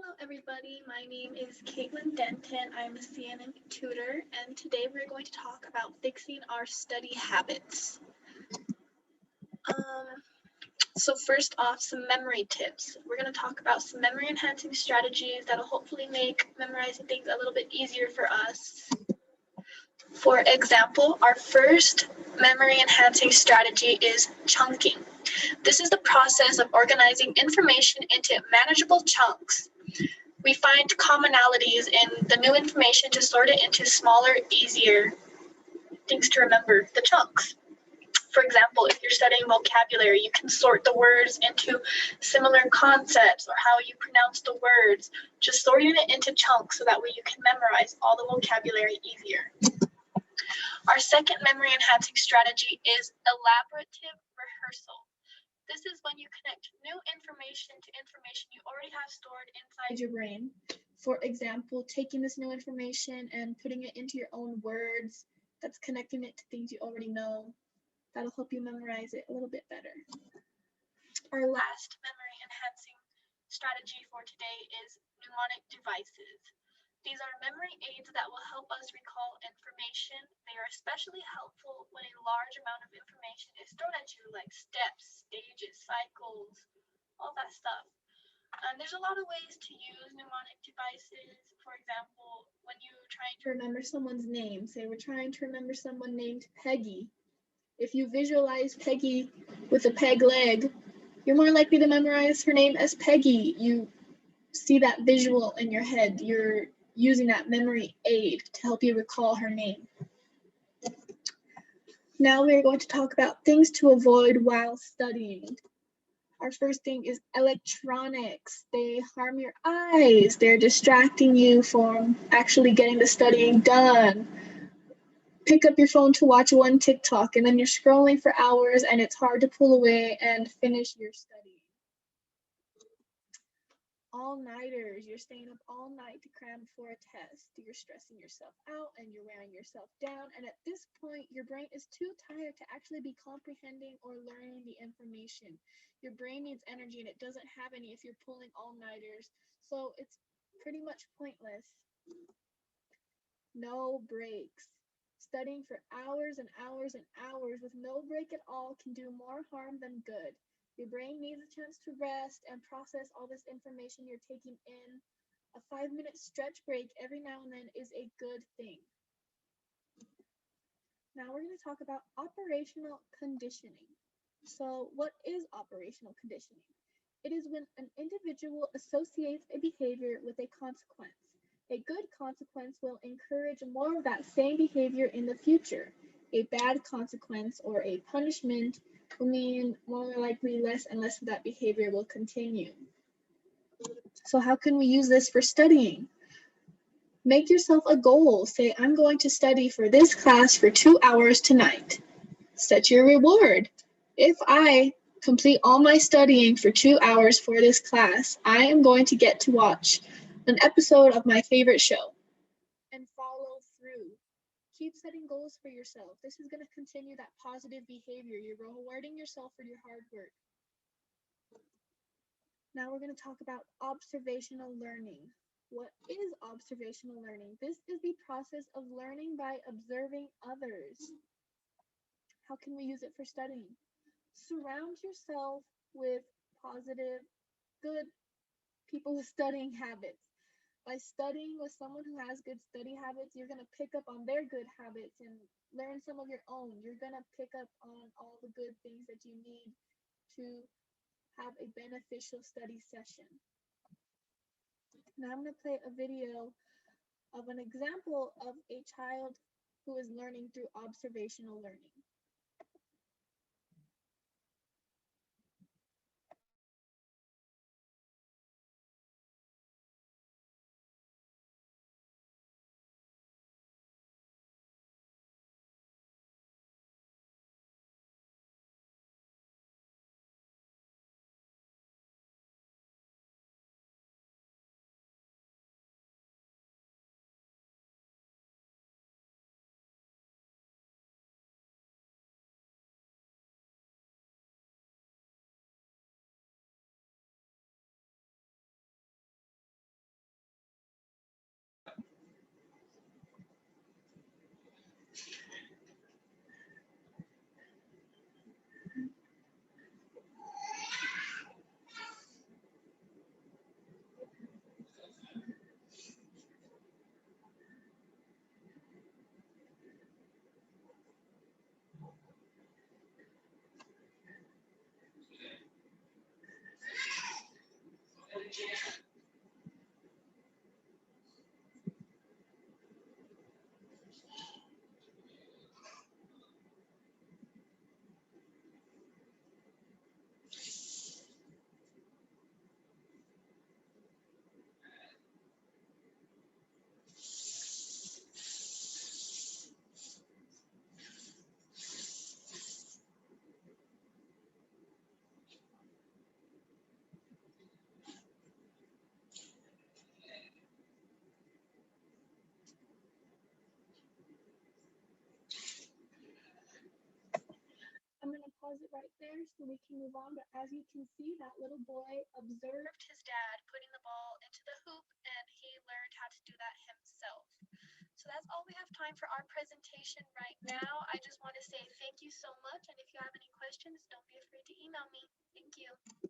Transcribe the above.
Hello, everybody. My name is Caitlin Denton. I'm a CNN tutor, and today we're going to talk about fixing our study habits. Um, so first off, some memory tips. We're going to talk about some memory enhancing strategies that'll hopefully make memorizing things a little bit easier for us. For example, our first memory enhancing strategy is chunking. This is the process of organizing information into manageable chunks. We find commonalities in the new information to sort it into smaller, easier things to remember, the chunks. For example, if you're studying vocabulary, you can sort the words into similar concepts or how you pronounce the words, just sorting it into chunks so that way you can memorize all the vocabulary easier. Our second memory enhancing strategy is elaborative rehearsal. This is when you connect new information to information you already have stored inside your brain. For example, taking this new information and putting it into your own words, that's connecting it to things you already know. That'll help you memorize it a little bit better. Our last memory enhancing strategy for today is mnemonic devices. These are memory aids that will help us recall information. They are especially helpful when a large amount of information is thrown at you, like steps, stages, cycles, all that stuff. There's a lot of ways to use mnemonic devices. For example, when you're trying to remember someone's name, say we're trying to remember someone named Peggy. If you visualize Peggy with a peg leg, you're more likely to memorize her name as Peggy. You see that visual in your head. You're using that memory aid to help you recall her name. Now we're going to talk about things to avoid while studying. Our first thing is electronics. They harm your eyes. They're distracting you from actually getting the studying done. Pick up your phone to watch one TikTok and then you're scrolling for hours and it's hard to pull away and finish your study. All-nighters, you're staying up all night to cram for a test. You're stressing yourself out and you're wearing yourself down. And at this point, your brain is too tired to actually be comprehending or learning the information. Your brain needs energy and it doesn't have any if you're pulling all-nighters. So it's pretty much pointless. No breaks. Studying for hours and hours and hours with no break at all can do more harm than good. Your brain needs a chance to rest and process all this information you're taking in. A 5-minute stretch break every now and then is a good thing. Now we're going to talk about operational conditioning. So what is operational conditioning? It is when an individual associates a behavior with a consequence. A good consequence will encourage more of that same behavior in the future. A bad consequence or a punishment will mean more likely less and less of that behavior will continue. So how can we use this for studying? Make yourself a goal. Say, I'm going to study for this class for 2 hours tonight. Set your reward. If I complete all my studying for 2 hours for this class, I am going to get to watch an episode of my favorite show. And follow through. Keep setting goals for yourself. This is going to continue that positive behavior. You're rewarding yourself for your hard work. Now we're going to talk about observational learning. What is observational learning? This is the process of learning by observing others. How can we use it for studying? Surround yourself with positive, good people with studying habits. By studying with someone who has good study habits, you're going to pick up on their good habits and learn some of your own. You're going to pick up on all the good things that you need to have a beneficial study session. Now I'm going to play a video of an example of a child who is learning through observational learning. pause it right there so we can move on. But as you can see, that little boy observed his dad putting the ball into the hoop and he learned how to do that himself. So that's all we have time for our presentation right now. I just want to say thank you so much. And if you have any questions, don't be afraid to email me. Thank you.